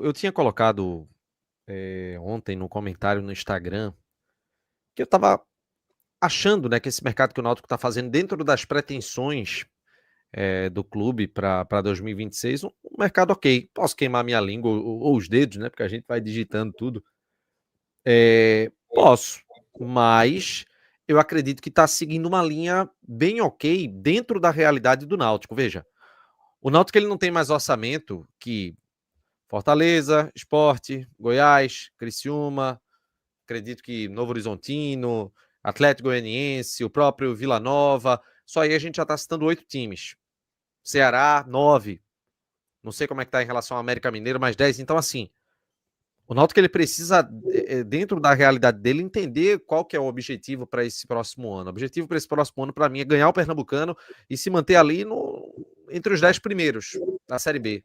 Eu tinha colocado ontem no comentário no Instagram que eu estava achando, né, que esse mercado que o Náutico está fazendo dentro das pretensões do clube para 2026, um mercado ok. Posso queimar minha língua ou os dedos, né, porque a gente vai digitando tudo. Posso, mas eu acredito que está seguindo uma linha bem ok dentro da realidade do Náutico. Veja, o Náutico ele não tem mais orçamento que Fortaleza, Sport, Goiás, Criciúma, acredito que Novo Horizontino, Atlético Goianiense, o próprio Vila Nova. Só aí a gente já está citando 8 times. Ceará, 9. Não sei como é que está em relação ao América Mineiro, mais 10. Então, assim, o Náutico ele precisa, dentro da realidade dele, entender qual que é o objetivo para esse próximo ano. O objetivo para esse próximo ano, para mim, é ganhar o Pernambucano e se manter ali entre os 10 primeiros da Série B.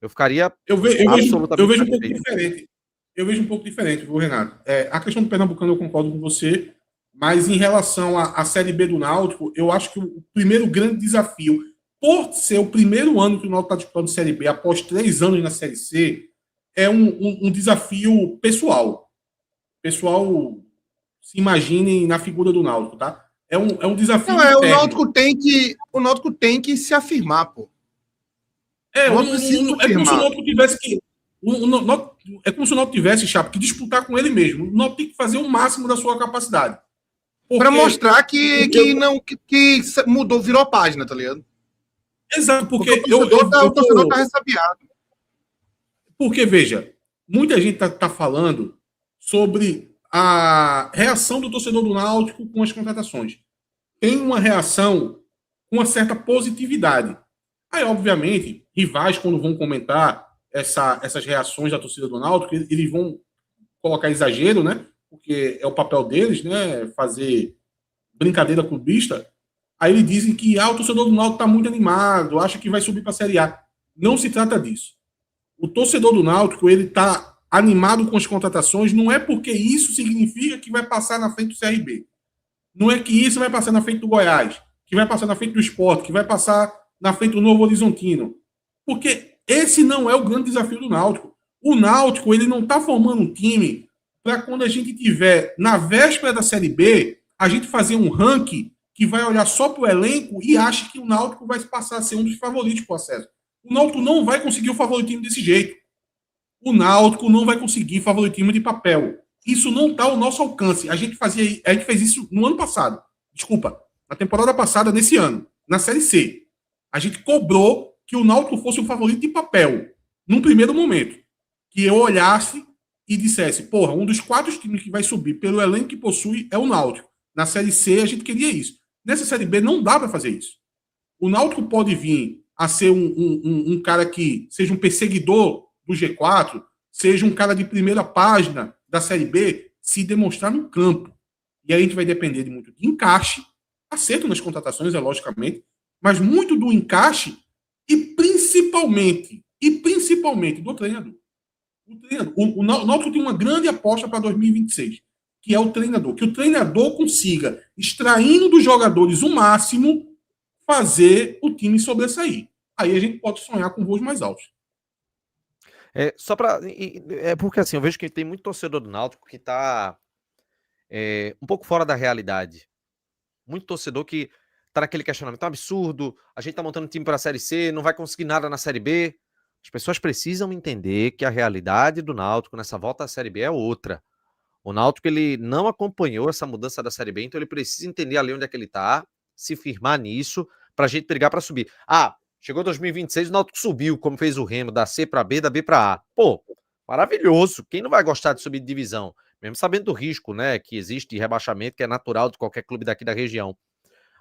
Eu ficaria Eu absolutamente vejo um pouco satisfeito. diferente. Eu vejo um pouco diferente, viu, Renato? A questão do Pernambucano eu concordo com você, mas em relação à Série B do Náutico, eu acho que o primeiro grande desafio, por ser o primeiro ano que o Náutico está disputando Série B, após 3 anos na Série C, é um desafio pessoal. Pessoal, se imaginem na figura do Náutico, tá? É um desafio Não, o interno. Náutico tem que se afirmar, pô. É, O Náutico precisa se é como se o afirmar. Náutico tivesse que. É como se o Náutico tivesse, Chapo, que disputar com ele mesmo. O Náutico tem que fazer o máximo da sua capacidade. Para Porque. mostrar que mudou, virou a página, tá ligado? Exato, Porque porque o torcedor tá ressabiado. Porque, veja, muita gente tá falando sobre a reação do torcedor do Náutico com as contratações. Tem uma reação com uma certa positividade. Aí, obviamente, rivais, quando vão comentar essas reações da torcida do Náutico, eles vão colocar exagero, né? Porque é o papel deles, né? Fazer brincadeira clubista. Aí eles dizem que o torcedor do Náutico está muito animado, acha que vai subir para a Série A. Não se trata disso. O torcedor do Náutico, ele está animado com as contratações, não é porque isso significa que vai passar na frente do CRB. Não é que isso vai passar na frente do Goiás, que vai passar na frente do Sport, que vai passar na frente do Novo Horizontino. Porque esse não é o grande desafio do Náutico. O Náutico, ele não está formando um time para quando a gente tiver na véspera da Série B, a gente fazer um ranking que vai olhar só para o elenco e acha que o Náutico vai passar a ser um dos favoritos para o acesso. O Náutico não vai conseguir o favoritismo desse jeito. O Náutico não vai conseguir favoritismo de papel. Isso não está ao nosso alcance. A gente fez isso no ano passado. Desculpa, na temporada passada, nesse ano, na Série C. A gente cobrou que o Náutico fosse o favorito de papel, num primeiro momento. Que eu olhasse e dissesse, porra, um dos 4 times que vai subir pelo elenco que possui é o Náutico. Na Série C, a gente queria isso. Nessa Série B, não dá para fazer isso. O Náutico pode vir a ser um cara que seja um perseguidor do G4, seja um cara de primeira página da Série B, se demonstrar no campo. E aí a gente vai depender de muito de encaixe, acerto nas contratações, logicamente, mas muito do encaixe e principalmente do treinador. O Náutico tem uma grande aposta para 2026, que é o treinador. Que o treinador consiga, extraindo dos jogadores o máximo, fazer o time sobressair. Aí a gente pode sonhar com voos mais altos. Só para. Porque assim, eu vejo que tem muito torcedor do Náutico que tá um pouco fora da realidade. Muito torcedor que tá naquele questionamento absurdo. A gente tá montando um time para a Série C, não vai conseguir nada na Série B. As pessoas precisam entender que a realidade do Náutico nessa volta à Série B é outra. O Náutico ele não acompanhou essa mudança da Série B, então ele precisa entender ali onde é que ele tá, se firmar nisso, pra gente brigar para subir. Chegou 2026, o Náutico subiu, como fez o Remo, da C para B, da B para A. Pô, maravilhoso. Quem não vai gostar de subir de divisão? Mesmo sabendo do risco, né, que existe de rebaixamento, que é natural de qualquer clube daqui da região.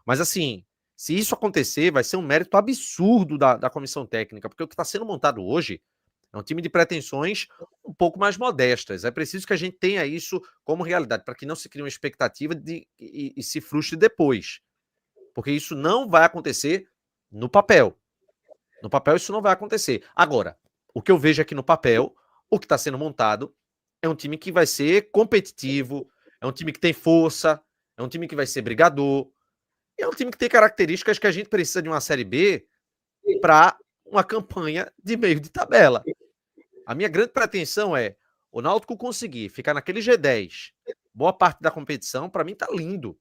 Mas assim, se isso acontecer, vai ser um mérito absurdo da comissão técnica, porque o que está sendo montado hoje é um time de pretensões um pouco mais modestas. É preciso que a gente tenha isso como realidade, para que não se crie uma expectativa e se frustre depois. Porque isso não vai acontecer no papel. No papel isso não vai acontecer. Agora, o que eu vejo aqui no papel, o que está sendo montado, é um time que vai ser competitivo, é um time que tem força, é um time que vai ser brigador, é um time que tem características que a gente precisa de uma Série B para uma campanha de meio de tabela. A minha grande pretensão é o Náutico conseguir ficar naquele G10 boa parte da competição. Para mim tá lindo.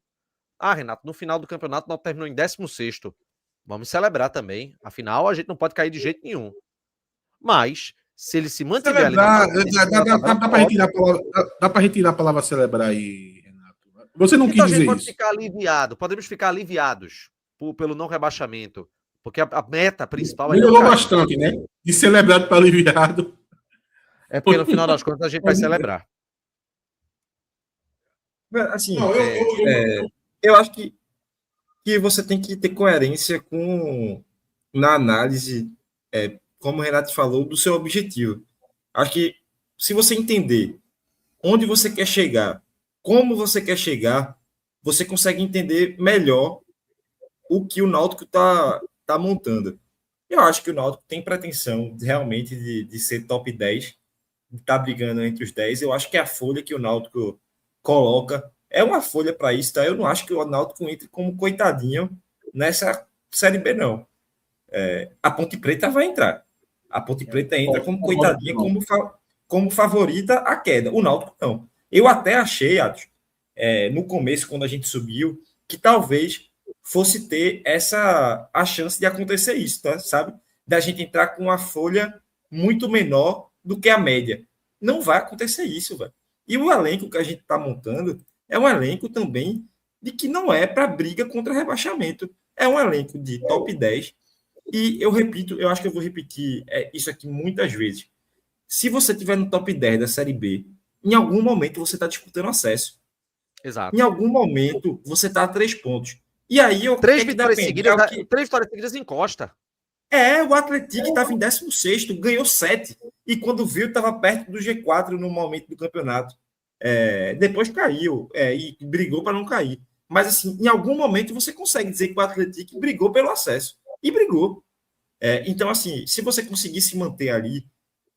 Ah, Renato, no final do campeonato nós terminou em 16º. Vamos celebrar também. Afinal, a gente não pode cair de jeito nenhum. Mas, se ele se mantiver ali Celebrar, dá para retirar a palavra celebrar aí, Renato. Você não então quis a gente dizer pode isso. ficar aliviado. Podemos ficar aliviados pelo não rebaixamento. Porque a meta principal é não Melhorou cair. bastante, né? De celebrado para aliviado. É porque no final das contas a gente vai celebrar. Assim, Não, eu acho que você tem que ter coerência na análise, como o Renato falou, do seu objetivo. Acho que se você entender onde você quer chegar, como você quer chegar, você consegue entender melhor o que o Náutico tá montando. Eu acho que o Náutico tem pretensão realmente de ser top 10, de estar brigando entre os 10. Eu acho que a folha que o Náutico coloca é uma folha para isso, tá? Eu não acho que o Náutico entre como coitadinho nessa Série B, não. A Ponte Preta vai entrar. A Ponte Preta entra como coitadinha, como favorita à queda. O Náutico não. Eu até achei, Atos, no começo, quando a gente subiu, que talvez fosse ter a chance de acontecer isso, tá? Sabe? Da gente entrar com uma folha muito menor do que a média. Não vai acontecer isso, velho. E o elenco que a gente está montando é um elenco também de que não é para briga contra rebaixamento. É um elenco de top 10. E eu repito, eu acho que eu vou repetir isso aqui muitas vezes. Se você estiver no top 10 da Série B, em algum momento você está disputando acesso. Exato. Em algum momento você está a 3 pontos. E aí, 3 vitórias seguidas, 3 vitórias seguidas encosta. O Atlético estava em 16º, ganhou 7. E quando viu, estava perto do G4 no momento do campeonato. Depois caiu e brigou para não cair. Mas, assim, em algum momento você consegue dizer que o Atlético brigou pelo acesso. E brigou. Então, assim, se você conseguir se manter ali,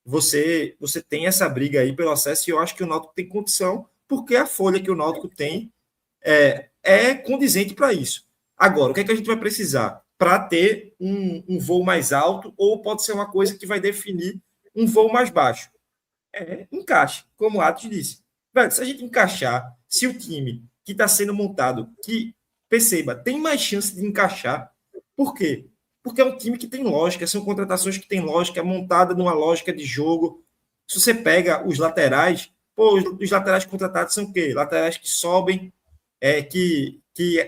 você tem essa briga aí pelo acesso, e eu acho que o Náutico tem condição, porque a folha que o Náutico tem é condizente para isso. Agora, o que é que a gente vai precisar? Para ter um voo mais alto, ou pode ser uma coisa que vai definir um voo mais baixo. Encaixe, como o Atos disse. Velho, se a gente encaixar, se o time que está sendo montado, que, perceba, tem mais chance de encaixar. Por quê? Porque é um time que tem lógica, são contratações que têm lógica, montada numa lógica de jogo. Se você pega os laterais, os laterais contratados são o quê? Laterais que sobem, que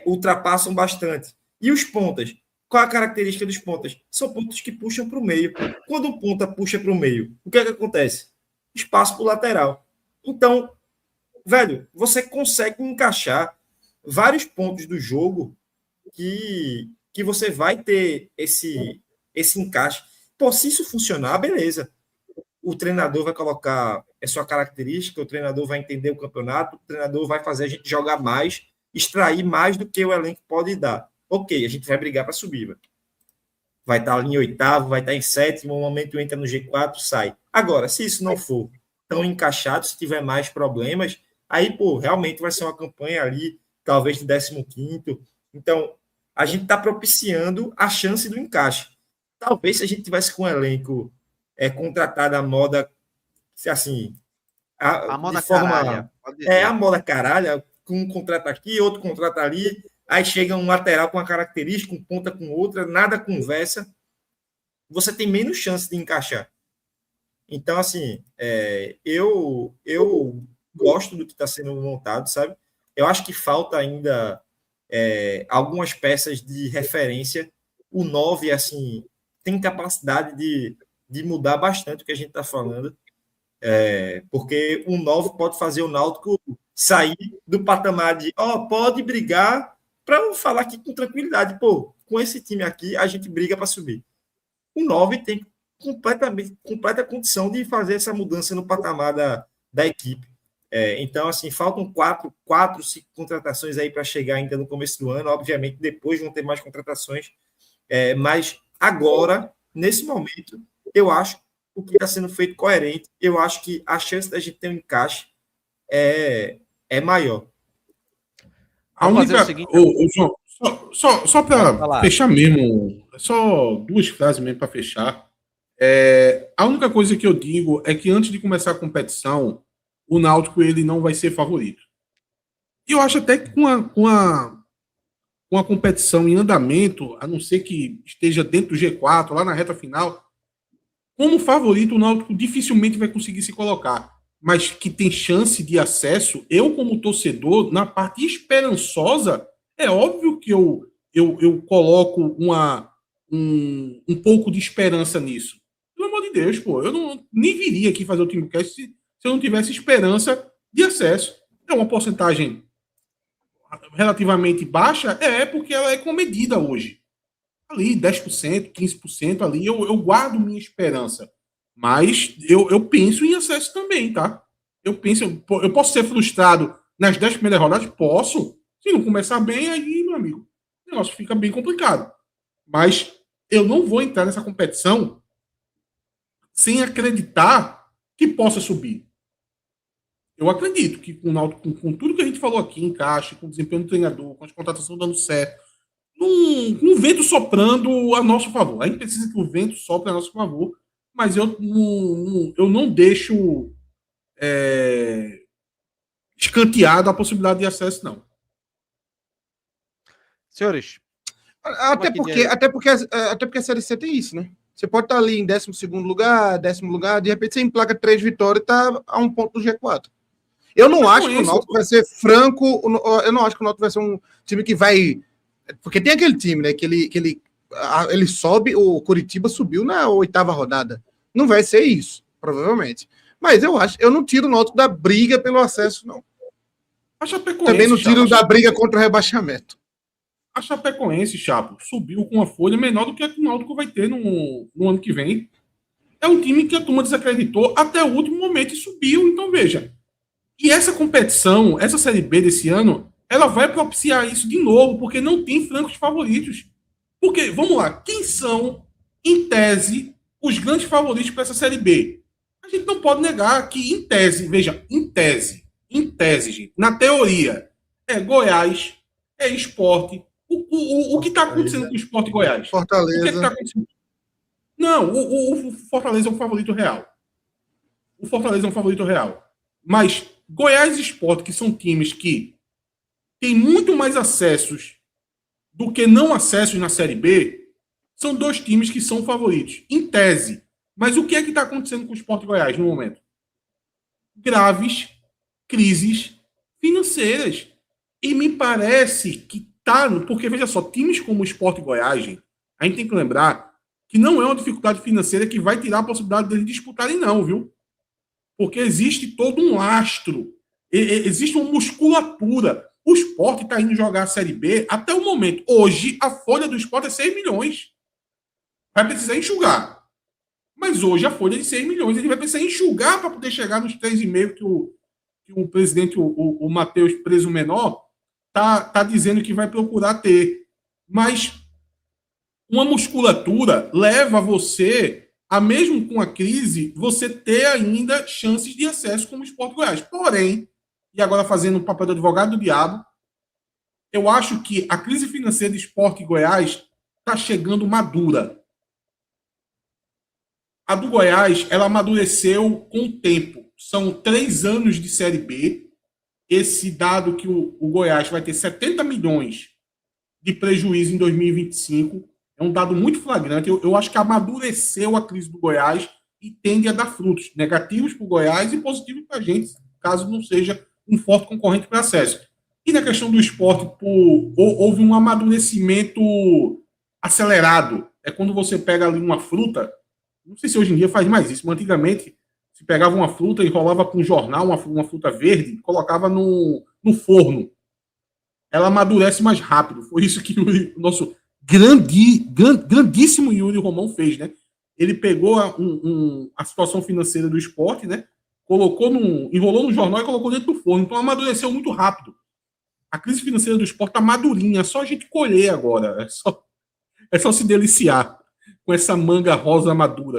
ultrapassam bastante. E os pontas? Qual a característica dos pontas? São pontas que puxam para o meio. Quando um ponta puxa para o meio, o que é que acontece? Espaço para o lateral. Então, velho, você consegue encaixar vários pontos do jogo que você vai ter esse encaixe. Se isso funcionar, beleza. O treinador vai colocar sua característica, o treinador vai entender o campeonato, o treinador vai fazer a gente jogar mais, extrair mais do que o elenco pode dar. Ok, a gente vai brigar para subir. Véio. Vai estar ali em 8º, vai estar em 7º, no momento entra no G4, sai. Agora, se isso não for tão encaixado, se tiver mais problemas, aí, realmente vai ser uma campanha ali, talvez de 15º. Então, a gente está propiciando a chance do encaixe. Talvez se a gente tivesse com um elenco contratado à moda, assim, a moda de forma, caralha. A moda caralha, com um contrato aqui, outro contrato ali, aí chega um lateral com uma característica, um ponta com outra, nada conversa, você tem menos chance de encaixar. Então, assim, eu gosto do que está sendo montado, sabe? Eu acho que falta ainda algumas peças de referência. O 9, assim, tem capacidade de mudar bastante o que a gente está falando, porque o 9 pode fazer o Náutico sair do patamar de pode brigar, para eu falar aqui com tranquilidade, com esse time aqui a gente briga para subir. O 9 tem completa condição de fazer essa mudança no patamar da equipe. Então, assim, faltam 4, 5 contratações aí para chegar ainda no começo do ano. Obviamente, depois vão ter mais contratações. Mas agora, nesse momento, eu acho o que está sendo feito coerente. Eu acho que a chance da gente ter um encaixe é maior. A única... João, só para fechar mesmo, só 2 frases mesmo para fechar. A única coisa que eu digo é que antes de começar a competição, o Náutico ele não vai ser favorito. E eu acho até que com a competição em andamento, a não ser que esteja dentro do G4, lá na reta final, como favorito, o Náutico dificilmente vai conseguir se colocar. Mas que tem chance de acesso, eu, como torcedor, na parte esperançosa, é óbvio que eu coloco um pouco de esperança nisso. Pelo amor de Deus, pô, eu nem viria aqui fazer o Timbucast se eu não tivesse esperança de acesso. É uma porcentagem relativamente baixa, porque ela é comedida hoje. Ali, 10%, 15% ali, eu guardo minha esperança. Mas eu penso em acesso também, tá? Eu posso ser frustrado nas 10 primeiras rodadas? Posso. Se não começar bem, aí, meu amigo, o negócio fica bem complicado. Mas eu não vou entrar nessa competição sem acreditar que possa subir. Eu acredito que com tudo que a gente falou aqui, encaixe, com o desempenho do treinador, com as contratações dando certo, com um vento soprando a nosso favor. A gente precisa que o vento sopre a nosso favor, mas eu não deixo escanteado a possibilidade de acesso, não. Senhores, Até porque a Série C tem isso, né? Você pode estar ali em 12º lugar, 10º lugar, de repente você emplaca 3 vitórias e está a 1 ponto do G4. Eu não acho que o Náutico vai ser franco, eu não acho que o Náutico vai ser um time que vai... Porque tem aquele time, né, que ele sobe, o Coritiba subiu na 8ª rodada. Não vai ser isso, provavelmente. Mas eu não tiro o Náutico da briga pelo acesso, não. Também não tiro da briga contra o rebaixamento. A Chapecoense, Chapo, subiu com uma folha menor do que a que o Náutico vai ter no ano que vem. É um time que a turma desacreditou até o último momento e subiu. Então, veja. E essa competição, essa Série B desse ano, ela vai propiciar isso de novo, porque não tem francos favoritos. Porque, vamos lá, quem são, em tese, os grandes favoritos para essa Série B? A gente não pode negar que, em tese, veja, em tese, gente, na teoria, é Goiás, é Sport. O que está acontecendo com o Sport Goiás? Fortaleza. O que está acontecendo? Não, o Fortaleza é um favorito real. O Fortaleza é um favorito real. Mas Goiás e Sport, que são times que têm muito mais acessos do que não acessos na Série B, são 2 times que são favoritos, em tese. Mas o que é que está acontecendo com o Sport Goiás no momento? Graves crises financeiras. E me parece que tá... Porque, veja só, times como o Sport Goiás, gente, a gente tem que lembrar que não é uma dificuldade financeira que vai tirar a possibilidade deles disputarem, não, viu? Porque existe todo um lastro, existe uma musculatura. O Sport está indo jogar a Série B até o momento. Hoje, a folha do Sport é 6 milhões. Vai precisar enxugar. Mas hoje a folha é de 6 milhões. Ele vai precisar enxugar para poder chegar nos 3,5 que o presidente, o Matheus Preso Menor, tá dizendo que vai procurar ter. Mas uma musculatura leva você a, mesmo com a crise, você ter ainda chances de acesso como o Sport Goiás. Porém, e agora fazendo o papel do advogado do diabo, eu acho que a crise financeira do Sport Goiás está chegando madura. A do Goiás, ela amadureceu com o tempo. São 3 anos de Série B. Esse dado que o Goiás vai ter 70 milhões de prejuízo em 2025 é um dado muito flagrante. Eu acho que amadureceu a crise do Goiás e tende a dar frutos negativos para o Goiás e positivos para a gente, caso não seja um forte concorrente para acesso. E na questão do esporte, houve um amadurecimento acelerado. É quando você pega ali uma fruta, não sei se hoje em dia faz mais isso, mas antigamente se pegava uma fruta e enrolava com um jornal, uma fruta verde, colocava no forno. Ela amadurece mais rápido. Foi isso que o nosso grandíssimo Yuri Romão fez, né? Ele pegou a situação financeira do esporte, né? Enrolou no jornal e colocou dentro do forno. Então amadureceu muito rápido. A crise financeira do esporte está madurinha, é só a gente colher agora. É só se deliciar com essa manga rosa madura.